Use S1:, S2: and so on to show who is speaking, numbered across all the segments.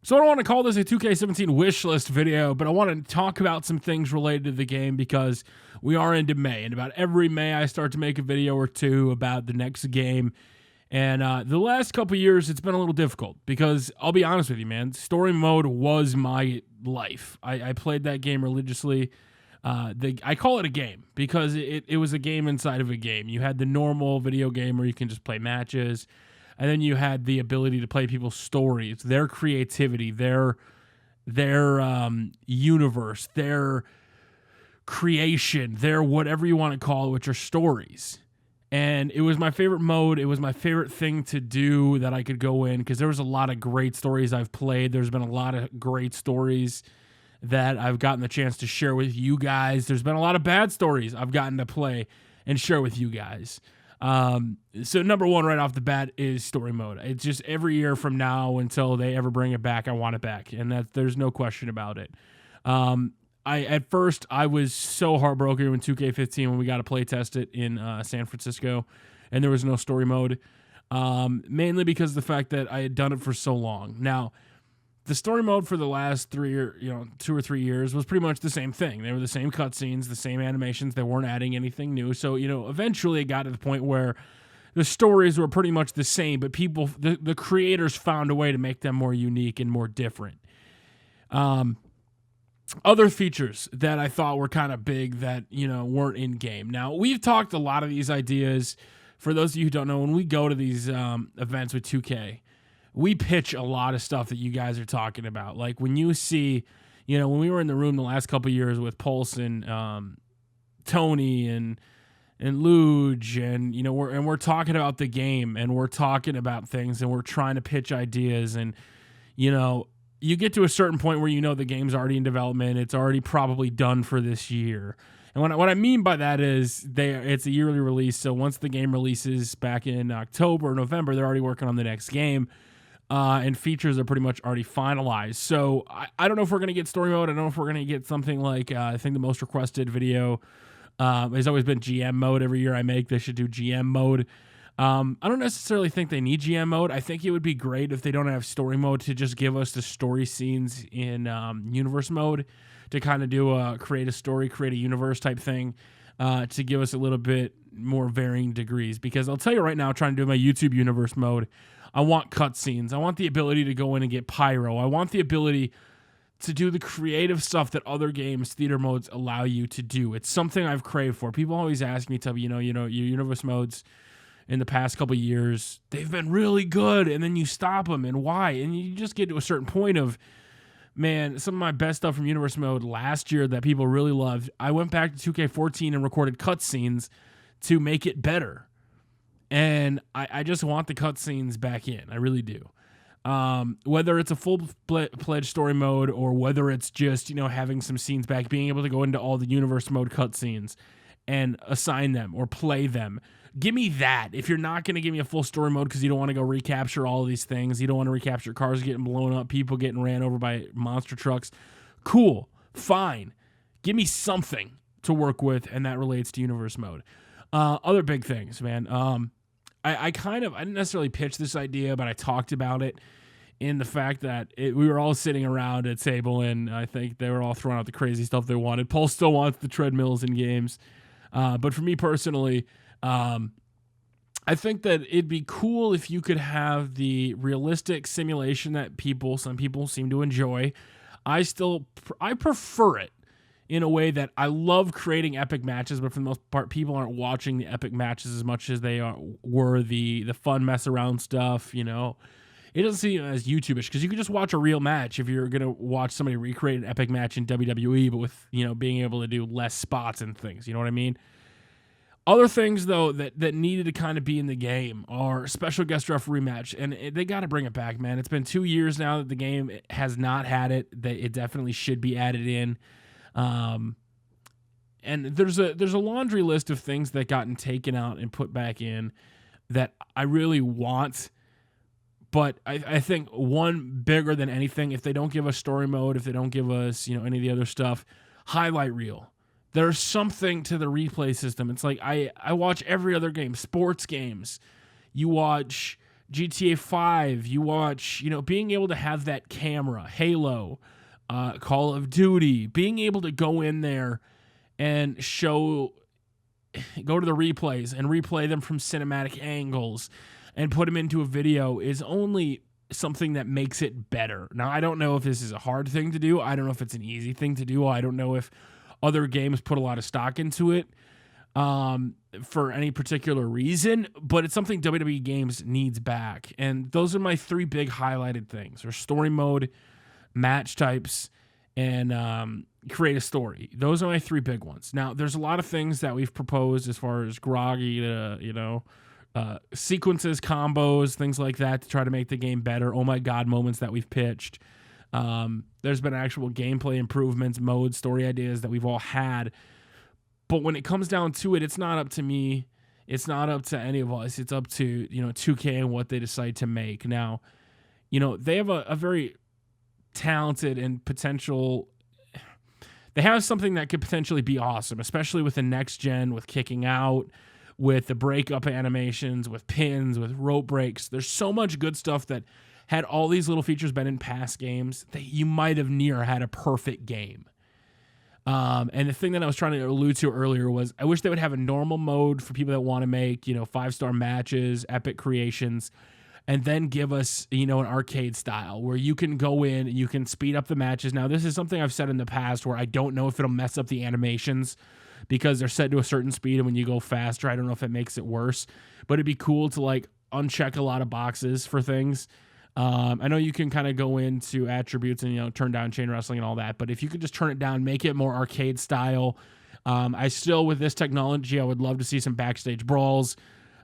S1: So I don't want to call this a 2K17 wish list video, but I want to talk about some things related to the game because we are into May, and about every May I start to make a video or two about the next game. And the last couple years, it's been a little difficult because I'll be honest with you, man, story mode was my life. I played that game religiously. I call it a game because it was a game inside of a game. You had the normal video game where you can just play matches. And then you had the ability to play people's stories, their creativity, their universe, their creation, their whatever you want to call it, which are stories. And it was my favorite mode. It was my favorite thing to do that I could go in because there was a lot of great stories I've played. There's been a lot of great stories that I've gotten the chance to share with you guys. There's been a lot of bad stories I've gotten to play and share with you guys. So number one right off the bat is story mode. It's just every year from now until they ever bring it back, I want it back, and that there's no question about it. At first I was so heartbroken when 2K15 when we got to play test it in San Francisco, and there was no story mode, mainly because of the fact that I had done it for so long. Now, the story mode for the last 2 or 3 years was pretty much the same thing. They were the same cutscenes, the same animations. They weren't adding anything new. So, eventually it got to the point where the stories were pretty much the same, but the creators found a way to make them more unique and more different. Other features that I thought were kind of big that, weren't in game. Now, we've talked a lot of these ideas. For those of you who don't know, when we go to these events with 2K, we pitch a lot of stuff that you guys are talking about. Like when you see, when we were in the room the last couple of years with Pulse and Tony and Luge, and we're talking about the game and we're talking about things and we're trying to pitch ideas, and you get to a certain point where the game's already in development, it's already probably done for this year. And what I mean by that is it's a yearly release, so once the game releases back in October or November, they're already working on the next game. And features are pretty much already finalized. So I don't know if we're going to get story mode. I don't know if we're going to get something like, I think the most requested video has always been GM mode. Every year I make, they should do GM mode. I don't necessarily think they need GM mode. I think it would be great if they don't have story mode to just give us the story scenes in universe mode to kind of do create a story, create a universe type thing to give us a little bit more varying degrees. Because I'll tell you right now, trying to do my YouTube universe mode, I want cutscenes. I want the ability to go in and get pyro. I want the ability to do the creative stuff that other games, theater modes, allow you to do. It's something I've craved for. People always ask me, Tubby, your universe modes in the past couple of years, they've been really good, and then you stop them, and why? And you just get to a certain point of, man, some of my best stuff from universe mode last year that people really loved, I went back to 2K14 and recorded cutscenes to make it better. And I just want the cutscenes back in. I really do. Whether it's a full-fledged story mode or whether it's just, having some scenes back, being able to go into all the universe mode cutscenes and assign them or play them. Give me that. If you're not going to give me a full story mode because you don't want to go recapture all of these things, you don't want to recapture cars getting blown up, people getting ran over by monster trucks, cool, fine. Give me something to work with, and that relates to universe mode. Other big things, man. I didn't necessarily pitch this idea, but I talked about it in the fact that we were all sitting around a table, and I think they were all throwing out the crazy stuff they wanted. Paul still wants the treadmills in games. But for me personally, I think that it'd be cool if you could have the realistic simulation that some people seem to enjoy. I prefer it in a way that I love creating epic matches, but for the most part, people aren't watching the epic matches as much as they were the fun mess around stuff, It doesn't seem as YouTube-ish, because you can just watch a real match if you're going to watch somebody recreate an epic match in WWE, but with, being able to do less spots and things, you know what I mean? Other things, though, that needed to kind of be in the game are special guest referee match, and they got to bring it back, man. It's been 2 years now that the game has not had it. It definitely should be added in. And there's a laundry list of things that gotten taken out and put back in that I really want. But I think one bigger than anything, if they don't give us story mode, if they don't give us, any of the other stuff, highlight reel. There's something to the replay system. It's like I watch every other game, sports games. You watch GTA 5, you watch, being able to have that camera, Halo, Call of Duty, being able to go in there and go to the replays and replay them from cinematic angles and put them into a video is only something that makes it better. Now, I don't know if this is a hard thing to do. I don't know if it's an easy thing to do. I don't know if other games put a lot of stock into it for any particular reason, but it's something WWE Games needs back. And those are my three big highlighted things. There's story mode, match types, and create a story. Those are my three big ones. Now, there's a lot of things that we've proposed as far as groggy to, sequences, combos, things like that to try to make the game better. Oh my God, moments that we've pitched. There's been actual gameplay improvements, modes, story ideas that we've all had. But when it comes down to it, it's not up to me. It's not up to any of us. It's up to, 2K and what they decide to make. Now, they have a very talented and potential. They have something that could potentially be awesome, especially with the next gen, with kicking out, with the breakup animations, with pins, with rope breaks. There's so much good stuff that had all these little features been in past games that you might have near had a perfect game. And the thing that I was trying to allude to earlier was I wish they would have a normal mode for people that want to make, 5-star matches, epic creations, and then give us, an arcade style where you can go in and you can speed up the matches. Now, this is something I've said in the past where I don't know if it'll mess up the animations because they're set to a certain speed, and when you go faster, I don't know if it makes it worse. But it'd be cool to uncheck a lot of boxes for things. I know you can kind of go into attributes and, turn down chain wrestling and all that, but if you could just turn it down, make it more arcade style. I still, with this technology, I would love to see some backstage brawls.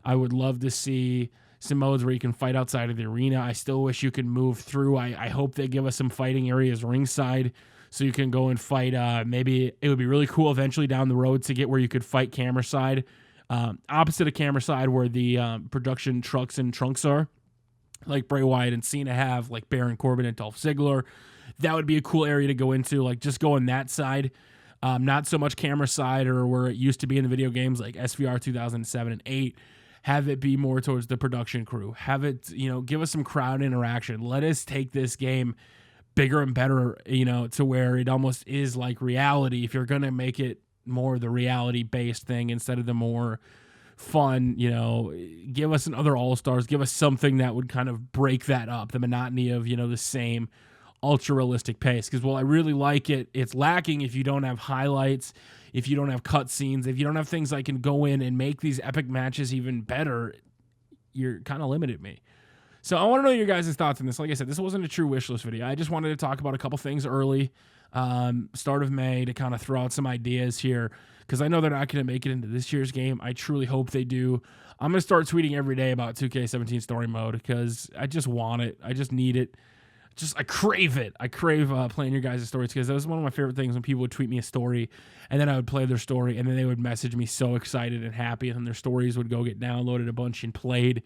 S1: I would love to see some modes where you can fight outside of the arena. I still wish you could move through. I hope they give us some fighting areas ringside so you can go and fight. Maybe it would be really cool eventually down the road to get where you could fight camera side, opposite of camera side where the production trucks and trunks are, like Bray Wyatt and Cena have, like Baron Corbin and Dolph Ziggler. That would be a cool area to go into, just go on that side. Not so much camera side or where it used to be in the video games like SVR 2007 and 8. Have it be more towards the production crew. Have it, give us some crowd interaction. Let us take this game bigger and better, to where it almost is like reality. If you're going to make it more the reality-based thing instead of the more fun, give us another All-Stars. Give us something that would kind of break that up, the monotony of, the same ultra-realistic pace. Because while I really like it, it's lacking if you don't have highlights, if you don't have cutscenes, if you don't have things that can go in and make these epic matches even better. You're kind of limited me. So I want to know your guys' thoughts on this. Like I said, this wasn't a true wish list video. I just wanted to talk about a couple things early, start of May, to kind of throw out some ideas here, because I know they're not going to make it into this year's game. I truly hope they do. I'm going to start tweeting every day about 2K17 story mode because I just want it. I just need it. I crave it. I crave playing your guys' stories, because that was one of my favorite things when people would tweet me a story and then I would play their story and then they would message me so excited and happy, and then their stories would go get downloaded a bunch and played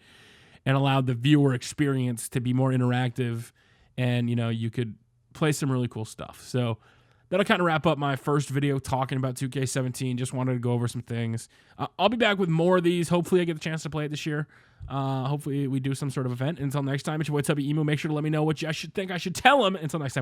S1: and allowed the viewer experience to be more interactive, and you could play some really cool stuff. So that'll kind of wrap up my first video talking about 2K17. Just wanted to go over some things. I'll be back with more of these. Hopefully I get the chance to play it this year. Hopefully we do some sort of event. Until next time, it's your boy Tubby Emo. Make sure to let me know what I should think I should tell him. Until next time.